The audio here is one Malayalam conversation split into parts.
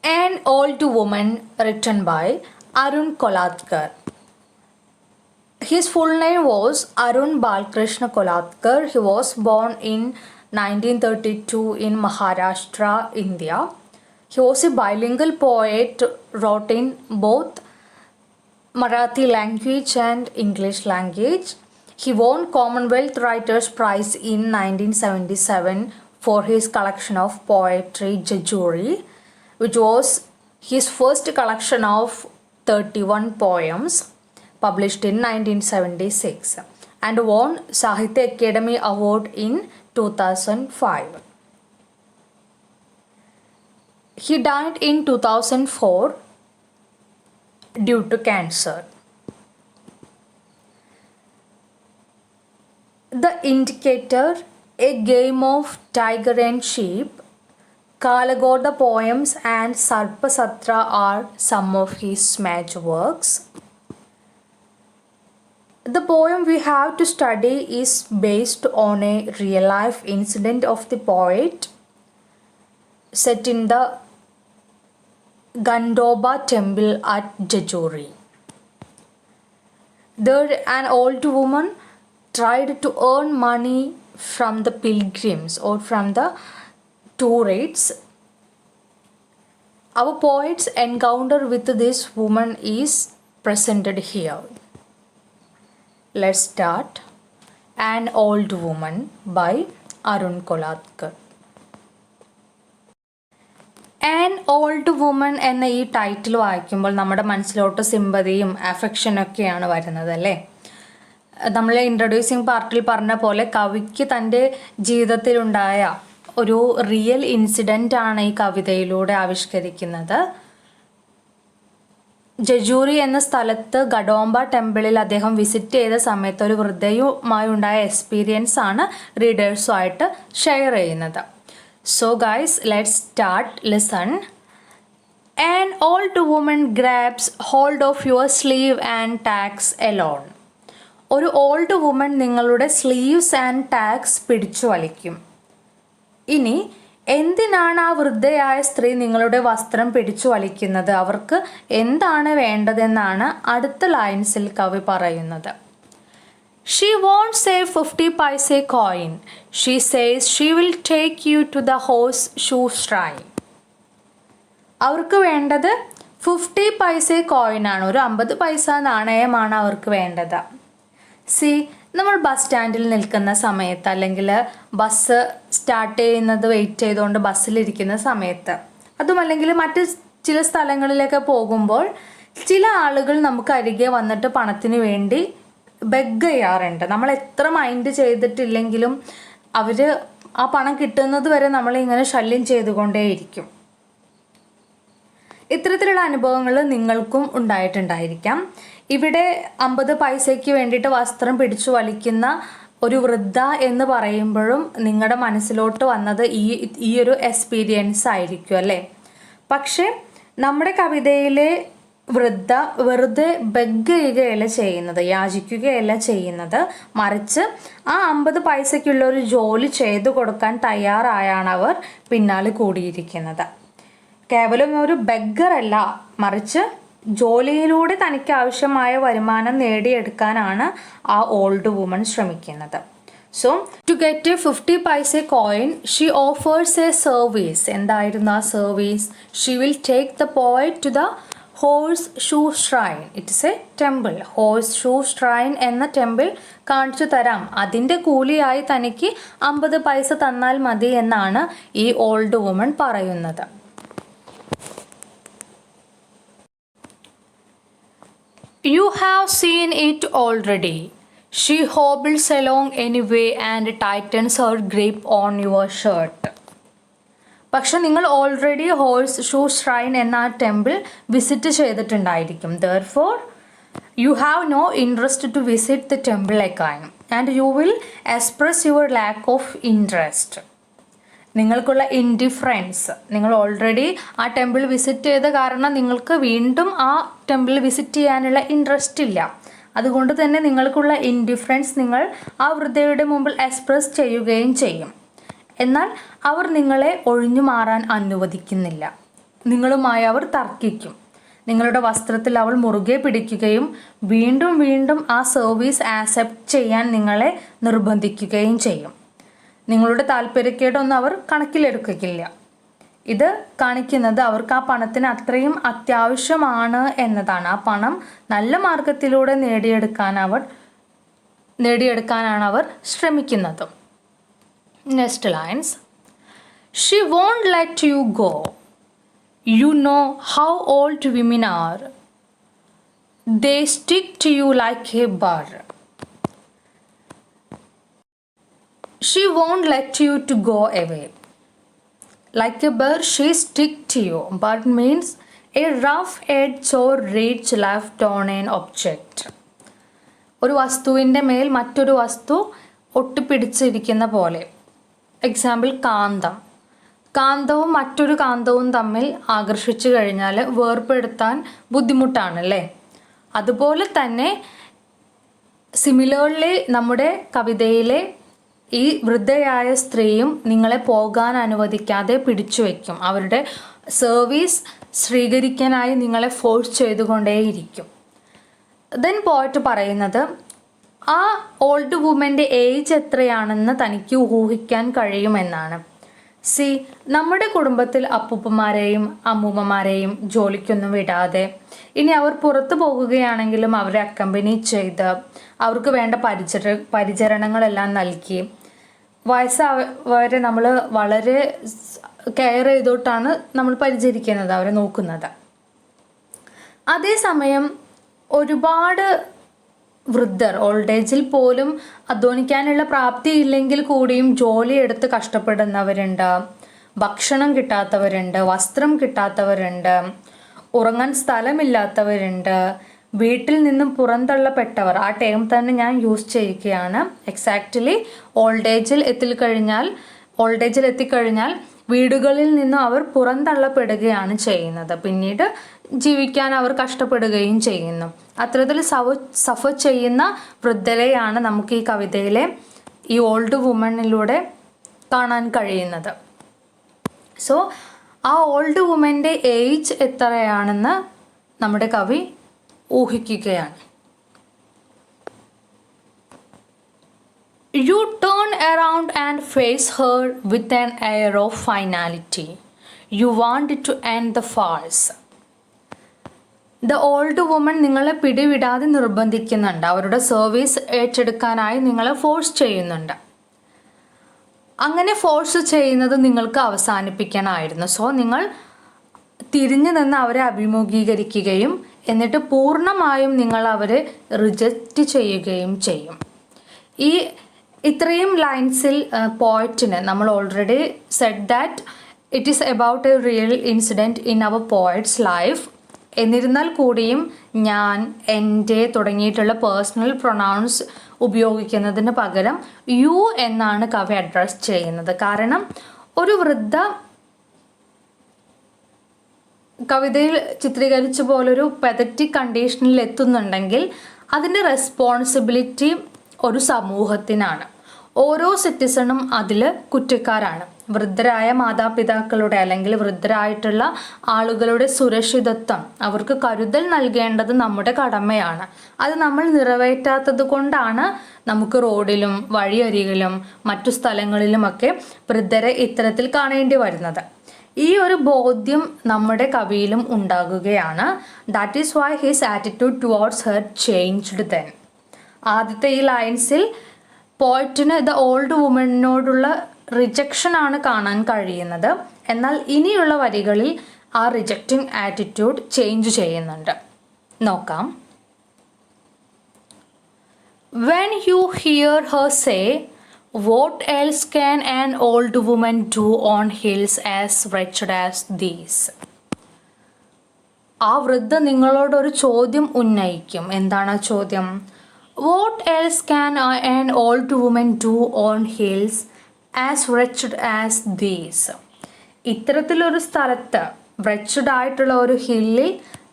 An Old Woman, written by Arun Kolatkar. His full name was Arun Balkrishna Kolatkar. He was born in 1932 in Maharashtra, India. He was a bilingual poet, wrote in both Marathi language and English language. He won Commonwealth Writers' Prize in 1977 for his collection of poetry Jejuri, which was his first collection of 31 poems published in 1976, and won Sahitya Academy Award in 2005. He died in 2004 due to cancer. The Indicator, A Game of Tiger and Sheep, Kalagoda Poems and Sarpasatra are some of his major works. The poem we have to study is based on a real-life incident of the poet set in the Gandoba temple at Jejuri. There, an old woman tried to earn money from the pilgrims or from the tourists. Our poet's encounter with this woman is presented here. Let's start. An Old Woman by Arun Kolatkar. An old woman എന്ന ഈ ടൈറ്റിൽ വായിക്കുമ്പോൾ നമ്മുടെ മനസ്സിലോട്ട് സിമ്പതിയും അഫെക്ഷനൊക്കെയാണ് വരുന്നത് അല്ലേ. നമ്മൾ ഇൻട്രൊഡ്യൂസിങ് പാർട്ടിൽ പറഞ്ഞ പോലെ കവിക്ക് തൻ്റെ ജീവിതത്തിലുണ്ടായ ഒരു റിയൽ ഇൻസിഡൻ്റ് ആണ് ഈ കവിതയിലൂടെ ആവിഷ്കരിക്കുന്നത്. ജജൂരി എന്ന സ്ഥലത്ത് ഗഡോംബ ടെമ്പിളിൽ അദ്ദേഹം വിസിറ്റ് ചെയ്ത സമയത്ത് ഒരു വൃദ്ധയുമായി ഉണ്ടായ എക്സ്പീരിയൻസ് ആണ് റീഡേഴ്സുമായിട്ട് ഷെയർ ചെയ്യുന്നത്. So guys, let's start. Listen. An old woman grabs hold of your sleeve and tags alone. ഒരു ഓൾഡ് വുമൺ നിങ്ങളുടെ സ്ലീവ്സ് ആൻഡ് ടാഗ്സ് പിടിച്ചു വലിക്കും. ഇനി എന്തിനാണ് ആ വൃദ്ധയായ സ്ത്രീ നിങ്ങളുടെ വസ്ത്രം പിടിച്ചു വലിക്കുന്നത്? അവർക്ക് എന്താണ് വേണ്ടതെന്നാണ് അടുത്ത ലൈൻസിൽ കവി പറയുന്നത്. She won't say 50 paise coin. She says she will take you to the horseshoe shrine. അവർക്ക് വേണ്ടത് 50 പൈസ കോയിനാണ്, ഒരു 50 പൈസ നാണയമാണ് അവർക്ക് വേണ്ടത്. നമ്മൾ ബസ് സ്റ്റാൻഡിൽ നിൽക്കുന്ന സമയത്ത് അല്ലെങ്കിൽ ബസ് സ്റ്റാർട്ട് ചെയ്യുന്നത് വെയിറ്റ് ചെയ്തുകൊണ്ട് ബസ്സിലിരിക്കുന്ന സമയത്ത്, അതുമല്ലെങ്കിൽ മറ്റ് ചില സ്ഥലങ്ങളിലൊക്കെ പോകുമ്പോൾ ചില ആളുകൾ നമുക്ക് അരികെ വന്നിട്ട് പണത്തിന് വേണ്ടി ബെഗ് ചെയ്യാറുണ്ട്. നമ്മൾ എത്ര മൈൻഡ് ചെയ്തിട്ടില്ലെങ്കിലും അവർ ആ പണം കിട്ടുന്നത് വരെ നമ്മളിങ്ങനെ ശല്യം ചെയ്തുകൊണ്ടേയിരിക്കും. ഇത്തരത്തിലുള്ള അനുഭവങ്ങൾ നിങ്ങൾക്കും ഉണ്ടായിട്ടുണ്ടായിരിക്കാം. ഇവിടെ 50 പൈസയ്ക്ക് വേണ്ടിയിട്ട് വസ്ത്രം പിടിച്ചു വലിക്കുന്ന ഒരു വൃദ്ധ എന്ന് പറയുമ്പോഴും നിങ്ങളുടെ മനസ്സിലോട്ട് വന്നത് ഈ ഒരു എക്സ്പീരിയൻസ് ആയിരിക്കും അല്ലേ. പക്ഷേ നമ്മുടെ കവിതയിലെ വൃദ്ധ വെറുതെ ബെഗ് ചെയ്യുകയല്ല ചെയ്യുന്നത്, യാചിക്കുകയല്ല ചെയ്യുന്നത്, മറിച്ച് ആ 50 പൈസയ്ക്കുള്ള ഒരു ജോലി ചെയ്തു കൊടുക്കാൻ തയ്യാറായാണ് അവർ പിന്നാലെ കൂടിയിരിക്കുന്നത്. കേവലം ഒരു ബെഗ്ഗറല്ല, മറിച്ച് ജോലിയിലൂടെ തനിക്ക് ആവശ്യമായ വരുമാനം നേടിയെടുക്കാനാണ് ആ ഓൾഡ് വുമൺ ശ്രമിക്കുന്നത്. So to get a 50 paisa coin she offers a service. എന്തായിരുന്നു ആ service? She will take the poet to the horseshoe shrine. It's a temple. horseshoe shrine എന്ന ടെമ്പിൾ കാണിച്ചു തരാം, അതിൻ്റെ കൂലിയായി തനിക്ക് 50 പൈസ തന്നാൽ മതി എന്നാണ് ഈ ഓൾഡ് വുമൺ പറയുന്നത്. You have seen it already. She hobbles along anyway and tightens her grip on your shirt. പക്ഷെ നിങ്ങൾ ഓൾറെഡി ഹോഴ്സ് ഷൂ ഷ്രൈൻ എന്ന ആ ടെമ്പിൾ വിസിറ്റ് ചെയ്തിട്ടുണ്ടായിരിക്കും. Therefore you have no interest to visit the temple again and you will express your lack of interest. നിങ്ങൾക്കുള്ള ഇൻഡിഫറൻസ്, നിങ്ങൾ ഓൾറെഡി ആ ടെമ്പിൾ വിസിറ്റ് ചെയ്ത കാരണം നിങ്ങൾക്ക് വീണ്ടും ആ ടെമ്പിൾ വിസിറ്റ് ചെയ്യാനുള്ള ഇൻട്രസ്റ്റ് ഇല്ല. അതുകൊണ്ട് തന്നെ നിങ്ങൾക്കുള്ള ഇൻഡിഫറൻസ് നിങ്ങൾ ആ വൃദ്ധയുടെ മുമ്പിൽ എക്സ്പ്രസ് ചെയ്യുകയും ചെയ്യും. എന്നാൽ അവർ നിങ്ങളെ ഒഴിഞ്ഞു മാറാൻ അനുവദിക്കുന്നില്ല. നിങ്ങളുമായി അവർ തർക്കിക്കും. നിങ്ങളുടെ വസ്ത്രത്തിൽ അവൾ മുറുകെ പിടിക്കുകയും വീണ്ടും വീണ്ടും ആ സർവീസ് ആക്സെപ്റ്റ് ചെയ്യാൻ നിങ്ങളെ നിർബന്ധിക്കുകയും ചെയ്യും. നിങ്ങളുടെ താല്പര്യക്കേടൊന്നും അവർ കണക്കിലെടുക്കില്ല. ഇത് കാണിക്കുന്നത് അവർക്ക് ആ പണത്തിന് അത്രയും അത്യാവശ്യമാണ് എന്നതാണ്. ആ പണം നല്ല മാർഗത്തിലൂടെ നേടിയെടുക്കാനാണ് അവർ ശ്രമിക്കുന്നത്. Next lines. She won't let you go. You know how old women are. They stick to you like a burr. She won't let you to go away. Like a burr, she stick to you. Burr means a rough edge or ridge left on an object. ഒരു വസ്തുവിൻ്റെ മേൽ മറ്റൊരു വസ്തു ഒട്ടിപ്പിടിച്ചിരിക്കുന്ന പോലെ. എക്സാമ്പിൾ കാന്തവും മറ്റൊരു കാന്തവും തമ്മിൽ ആകർഷിച്ചു കഴിഞ്ഞാൽ വേർപെടുത്താൻ ബുദ്ധിമുട്ടാണല്ലേ. അതുപോലെ തന്നെ സിമിലർലി നമ്മുടെ കവിതയിലെ ഈ വൃദ്ധയായ സ്ത്രീയും നിങ്ങളെ പോകാൻ അനുവദിക്കാതെ പിടിച്ചു വയ്ക്കും. അവരുടെ സർവീസ് സ്വീകരിക്കാനായി നിങ്ങളെ ഫോഴ്സ് ചെയ്തുകൊണ്ടേയിരിക്കും. ദെൻ പോയിട്ട് പറയുന്നത് ആ ഓൾഡ് വുമൻ്റെ ഏജ് എത്രയാണെന്ന് തനിക്ക് ഊഹിക്കാൻ കഴിയുമെന്നാണ്. നമ്മുടെ കുടുംബത്തിൽ അപ്പൂപ്പന്മാരെയും അമ്മൂമ്മമാരെയും ജോലിക്കൊന്നും വിടാതെ ഇനി അവർ പുറത്തു പോകുകയാണെങ്കിലും അവരെ അക്കമ്പനി ചെയ്ത് അവർക്ക് വേണ്ട പരിചരണങ്ങളെല്ലാം നൽകി വയസ്സാവരെ നമ്മൾ വളരെ കെയർ ചെയ്തോട്ടാണ് നമ്മൾ പരിചരിക്കുന്നത്, അവരെ നോക്കുന്നത്. അതേസമയം ഒരുപാട് വൃദ്ധർ ഓൾഡ് ഏജിൽ പോലും അധ്വാനിക്കാനുള്ള പ്രാപ്തി ഇല്ലെങ്കിൽ കൂടിയും ജോലി എടുത്ത് കഷ്ടപ്പെടുന്നവരുണ്ട്, ഭക്ഷണം കിട്ടാത്തവരുണ്ട്, വസ്ത്രം കിട്ടാത്തവരുണ്ട്, ഉറങ്ങാൻ സ്ഥലമില്ലാത്തവരുണ്ട്, വീട്ടിൽ നിന്നും പുറന്തള്ളപ്പെട്ടവർ. ആ ടേം തന്നെ ഞാൻ യൂസ് ചെയ്യുകയാണ്. എക്സാക്ട്ലി ഓൾഡ് ഏജിൽ എത്തിക്കഴിഞ്ഞാൽ വീടുകളിൽ നിന്നും അവർ പുറന്തള്ളപ്പെടുകയാണ് ചെയ്യുന്നത്. പിന്നീട് ജീവിക്കാൻ അവർ കഷ്ടപ്പെടുകയും ചെയ്യുന്നു. അത്തരത്തിൽ സഫർ ചെയ്യുന്ന വൃദ്ധരെയാണ് നമുക്ക് ഈ കവിതയിലെ ഈ ഓൾഡ് വുമണിലൂടെ കാണാൻ കഴിയുന്നത്. സോ ആ ഓൾഡ് വുമൻ്റെ ഏജ് എത്രയാണെന്ന് നമ്മുടെ കവി ഊഹിക്കുകയാണ്. You turn around and face her with an air of finality. You want to end the farce. The old woman നിങ്ങളെ പിടിവിടാതെ നിർബന്ധിക്കുന്നുണ്ട്. അവരുടെ സർവീസ് ഏറ്റെടുക്കാനായി നിങ്ങളെ ഫോഴ്സ് ചെയ്യുന്നുണ്ട്. അങ്ങനെ ഫോഴ്സ് ചെയ്യുന്നത് നിങ്ങൾക്ക് അവസാനിപ്പിക്കണമായിരുന്നു. സോ നിങ്ങൾ തിരിഞ്ഞു നിന്ന് അവരെ അഭിമുഖീകരിക്കുകയും എന്നിട്ട് പൂർണ്ണമായും നിങ്ങൾ അവരെ റിജക്റ്റ് ചെയ്യുകയും ചെയ്യും. ഇത്രയും ലൈൻസിൽ പോയറ്റിന് നമ്മൾ already said that it is about a real incident in our poet's life. എന്നിരുന്നാൽ കൂടിയും ഞാൻ, എൻ്റെ തുടങ്ങിയിട്ടുള്ള പേഴ്സണൽ പ്രൊനൗൺസ് ഉപയോഗിക്കുന്നതിന് പകരം യു എന്നാണ് കവി അഡ്രസ് ചെയ്യുന്നത്. കാരണം ഒരു വൃദ്ധ കവിതയിൽ ചിത്രീകരിച്ച പോലൊരു പെതറ്റിക് കണ്ടീഷനിൽ എത്തുന്നുണ്ടെങ്കിൽ അതിൻ്റെ റെസ്പോൺസിബിലിറ്റി ഒരു സമൂഹത്തിനാണ്. ഓരോ സിറ്റിസണും അതിൽ കുറ്റക്കാരാണ്. വൃദ്ധരായ മാതാപിതാക്കളുടെ അല്ലെങ്കിൽ വൃദ്ധരായിട്ടുള്ള ആളുകളുടെ സുരക്ഷിതത്വം, അവർക്ക് കരുതൽ നൽകേണ്ടത് നമ്മുടെ കടമയാണ്. അത് നമ്മൾ നിറവേറ്റാത്തത് കൊണ്ടാണ് നമുക്ക് റോഡിലും വഴിയരികിലും മറ്റു സ്ഥലങ്ങളിലുമൊക്കെ വൃദ്ധരെ ഇത്തരത്തിൽ കാണേണ്ടി വരുന്നത്. ഈ ഒരു ബോധ്യം നമ്മുടെ കവിയിലും ഉണ്ടാകുകയാണ്. That is why his attitude towards her changed then. ആദ്യത്തെ ഈ ലൈൻസിൽ പോയറ്റിന് ദ ഓൾഡ് വുമണിനോടുള്ള റിജക്ഷൻ ആണ് കാണാൻ കഴിയുന്നത്. എന്നാൽ ഇനിയുള്ള വരികളിൽ ആ റിജക്റ്റിംഗ് ആറ്റിറ്റ്യൂഡ് ചേഞ്ച് ചെയ്യുന്നുണ്ട്. നോക്കാം. When you hear her say, what else can an old woman do on hills as wretched as these? ആ വൃദ്ധ നിങ്ങളോടൊരു ചോദ്യം ഉന്നയിക്കും. എന്താണ് ആ ചോദ്യം? What else can an old woman do on hills as wretched as these? ഇത്തരത്തിലൊരു സ്ഥലത്ത് wretched ആയിട്ടുള്ള ഒരു ഹില്ലിൽ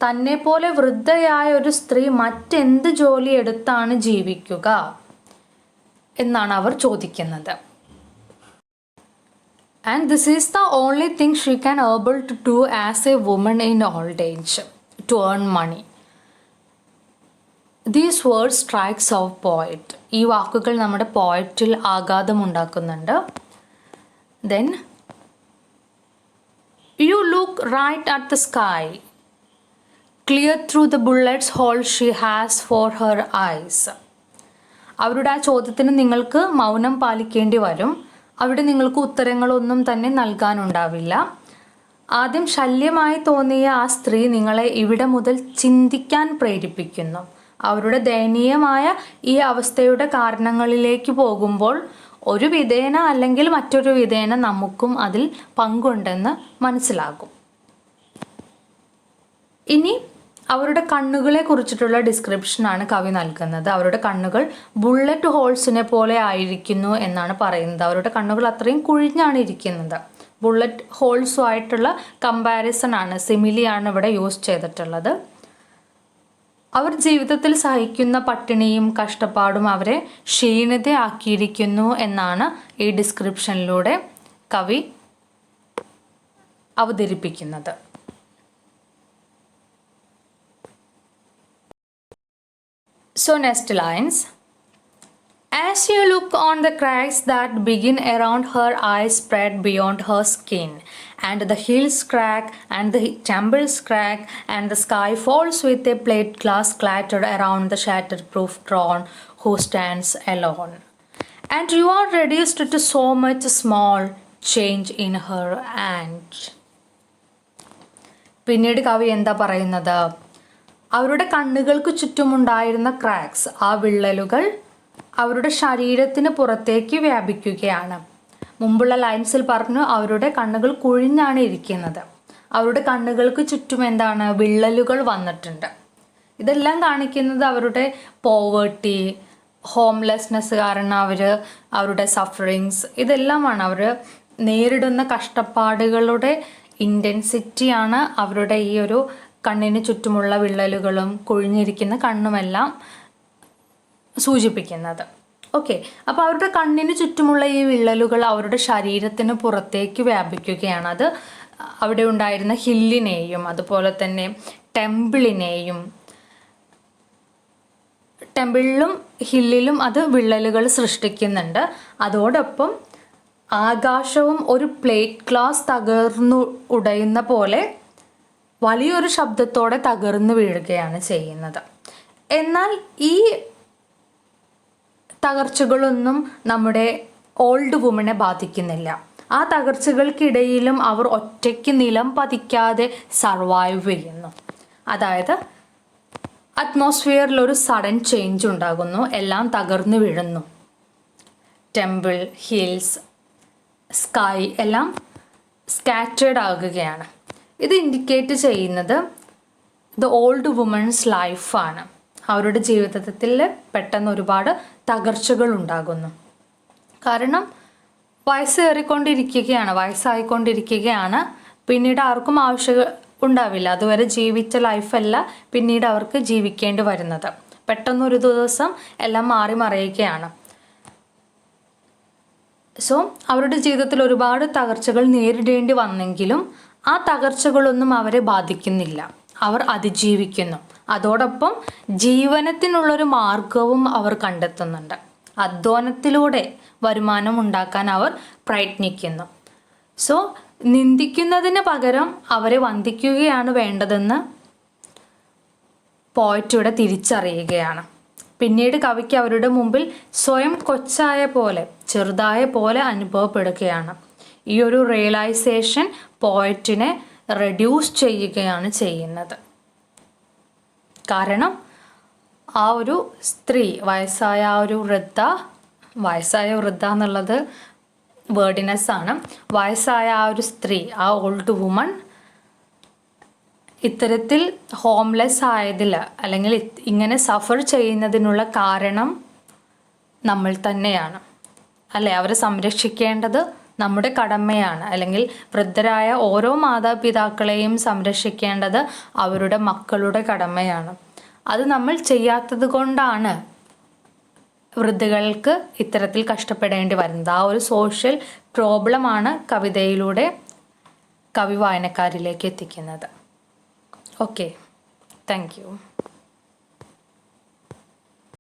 തന്നെ പോലെ വൃദ്ധയായ ഒരു സ്ത്രീ മറ്റെന്ത് ജോലി എടുത്താണ് ജീവിക്കുക എന്നാണ് അവർ ചോദിക്കുന്നത്. And this is the only thing she can able to do as a woman in old age to earn money. These words strikes our poet. ഈ വാക്കുകൾ നമ്മുടെ പോയറ്റിൽ ആഘാതമുണ്ടാക്കുന്നുണ്ട്. Then you look right at the sky, clear through the bullets hole she has for her eyes. അവരുടെ ആ ചോദ്യത്തിന് നിങ്ങൾക്ക് മൗനം പാലിക്കേണ്ടി വരും. അവിടെ നിങ്ങൾക്ക് ഉത്തരങ്ങളൊന്നും തന്നെ നൽകാനുണ്ടാവില്ല. ആദ്യം ശല്യമായി തോന്നിയ ആ സ്ത്രീ നിങ്ങളെ ഇവിടെ മുതൽ ചിന്തിക്കാൻ പ്രേരിപ്പിക്കുന്നു. അവരുടെ ദയനീയമായ ഈ അവസ്ഥയുടെ കാരണങ്ങളിലേക്ക് പോകുമ്പോൾ ഒരു വിധേന അല്ലെങ്കിൽ മറ്റൊരു വിധേന നമുക്കും അതിൽ പങ്കുണ്ടെന്ന് മനസ്സിലാകും. ഇനി അവരുടെ കണ്ണുകളെ കുറിച്ചിട്ടുള്ള ഡിസ്ക്രിപ്ഷനാണ് കവി നൽകുന്നത്. അവരുടെ കണ്ണുകൾ ബുള്ളറ്റ് ഹോൾസിനെ പോലെ ആയിരിക്കുന്നു എന്നാണ് പറയുന്നത്. അവരുടെ കണ്ണുകൾ അത്രയും കുഴിഞ്ഞാണ് ഇരിക്കുന്നത്. ബുള്ളറ്റ് ഹോൾസുമായിട്ടുള്ള കമ്പാരിസൺ ആണ്, സിമിലിയാണ് ഇവിടെ യൂസ് ചെയ്തിട്ടുള്ളത്. അവർ ജീവിതത്തിൽ സഹിക്കുന്ന പട്ടിണിയും കഷ്ടപ്പാടും അവരെ ക്ഷീണിതയാക്കിയിരിക്കുന്നു എന്നാണ് ഈ ഡിസ്ക്രിപ്ഷനിലൂടെ കവി അവതരിപ്പിക്കുന്നത്. So next lines. As you look on the cracks that begin around her eyes spread beyond her skin, and the hills crack, and the temples crack, and the sky falls with a plate glass clattered around the shatterproof throne who stands alone. And you are reduced to so much small change in her hand. പിന്നീട് കവി എന്താ പറയുന്നത്? അവരുടെ കണ്ണുകൾക്ക് ചുറ്റുമുണ്ടായിരുന്ന ക്രാക്സ്, ആ വിള്ളലുകൾ അവരുടെ ശരീരത്തിന് പുറത്തേക്ക് വ്യാപിക്കുകയാണ്. മുമ്പുള്ള ലൈൻസിൽ പറഞ്ഞു അവരുടെ കണ്ണുകൾ കുഴിഞ്ഞാണ് ഇരിക്കുന്നത്. അവരുടെ കണ്ണുകൾക്ക് ചുറ്റും എന്താണ്? വിള്ളലുകൾ വന്നിട്ടുണ്ട്. ഇതെല്ലാം കാണിക്കുന്നത് അവരുടെ പോവേർട്ടി, ഹോംലെസ്നെസ് കാരണം അവരുടെ സഫറിങ്സ്, ഇതെല്ലാമാണ് അവർ നേരിടുന്ന കഷ്ടപ്പാടുകളുടെ ഇൻറ്റൻസിറ്റിയാണ് അവരുടെ ഈ ഒരു കണ്ണിന് ചുറ്റുമുള്ള വിള്ളലുകളും കുഴിഞ്ഞിരിക്കുന്ന കണ്ണുമെല്ലാം സൂചിപ്പിക്കുന്നത്. ഓക്കെ, അപ്പോൾ അവരുടെ കണ്ണിന് ചുറ്റുമുള്ള ഈ വിള്ളലുകൾ അവരുടെ ശരീരത്തിന് പുറത്തേക്ക് വ്യാപിക്കുകയാണ്. അത് അവിടെ ഉണ്ടായിരുന്ന ഹില്ലിനെയും അതുപോലെ തന്നെ ടെമ്പിളിലും ഹില്ലിലും അത് വിള്ളലുകൾ സൃഷ്ടിക്കുന്നുണ്ട്. അതോടൊപ്പം ആകാശവും ഒരു പ്ലേറ്റ് ഗ്ലാസ് തകർന്നു ഉടയുന്ന പോലെ വലിയൊരു ശബ്ദത്തോടെ തകർന്നു വീഴുകയാണ് ചെയ്യുന്നത്. എന്നാൽ ഈ തകർച്ചകളൊന്നും നമ്മുടെ ഓൾഡ് വുമനെ ബാധിക്കുന്നില്ല. ആ തകർച്ചകൾക്കിടയിലും അവർ ഒറ്റയ്ക്ക് നിലം പതിക്കാതെ സർവൈവ് ചെയ്യുന്നു. അതായത് അറ്റ്മോസ്ഫിയറിൽ ഒരു സഡൻ ചേഞ്ച് ഉണ്ടാകുന്നു, എല്ലാം തകർന്നു വീഴുന്നു. ടെമ്പിൾ, ഹിൽസ്, സ്കൈ എല്ലാം സ്കാറ്റേർഡ് ആകുകയാണ്. ഇത് ഇൻഡിക്കേറ്റ് ചെയ്യുന്നത് ദ ഓൾഡ് വുമൺസ് ലൈഫാണ്. അവരുടെ ജീവിതത്തിൽ പെട്ടെന്ന് ഒരുപാട് തകർച്ചകൾ ഉണ്ടാകുന്നു. കാരണം വയസ്സായിക്കൊണ്ടിരിക്കുകയാണ്. പിന്നീട് ആർക്കും ആവശ്യം ഉണ്ടാവില്ല. അതുവരെ ജീവിച്ച ലൈഫല്ല പിന്നീട് അവർക്ക് ജീവിക്കേണ്ടി വരുന്നത്. പെട്ടെന്നൊരു ദിവസം എല്ലാം മാറി മറിയുകയാണ്. സോ അവരുടെ ജീവിതത്തിൽ ഒരുപാട് തകർച്ചകൾ നേരിടേണ്ടി വന്നെങ്കിലും ആ തകർച്ചകളൊന്നും അവരെ ബാധിക്കുന്നില്ല. അവർ അതിജീവിക്കുന്നു. അതോടൊപ്പം ജീവനത്തിനുള്ളൊരു മാർഗവും അവർ കണ്ടെത്തുന്നുണ്ട്. അധ്വാനത്തിലൂടെ വരുമാനം ഉണ്ടാക്കാൻ അവർ പ്രയത്നിക്കുന്നു. സോ നിന്ദിക്കുന്നതിന് പകരം അവരെ വന്ദിക്കുകയാണ് വേണ്ടതെന്ന് പോയറ്റ് ഇവിടെ തിരിച്ചറിയുകയാണ്. പിന്നീട് കവിക്ക് അവരുടെ മുമ്പിൽ സ്വയം കൊച്ചായ പോലെ, ചെറുതായ പോലെ അനുഭവപ്പെടുകയാണ്. ഈ ഒരു റിയലൈസേഷൻ പോയറ്റിനെ റെഡ്യൂസ് ചെയ്യുകയാണ് ചെയ്യുന്നത്. കാരണം ആ ഒരു സ്ത്രീ, വയസ്സായ വൃദ്ധ എന്നുള്ളത് വേർഡിനെസ് ആണ്. വയസ്സായ ആ ഒരു സ്ത്രീ, ആ ഓൾഡ് വുമൺ ഇത്തരത്തിൽ ഹോംലെസ് ആയതിൽ അല്ലെങ്കിൽ ഇങ്ങനെ സഫർ ചെയ്യുന്നതിനുള്ള കാരണം നമ്മൾ തന്നെയാണ് അല്ലേ? അവരെ സംരക്ഷിക്കേണ്ടത് നമ്മുടെ കടമയാണ്. അല്ലെങ്കിൽ വൃദ്ധരായ ഓരോ മാതാപിതാക്കളെയും സംരക്ഷിക്കേണ്ടത് അവരുടെ മക്കളുടെ കടമയാണ്. അത് നമ്മൾ ചെയ്യാത്തത് കൊണ്ടാണ് വൃദ്ധകൾക്ക് ഇത്തരത്തിൽ കഷ്ടപ്പെടേണ്ടി വരുന്നത്. ആ ഒരു സോഷ്യൽ പ്രോബ്ലമാണ് കവിതയിലൂടെ കവി വായനക്കാരിലേക്ക് എത്തിക്കുന്നത്. Okay, thank you.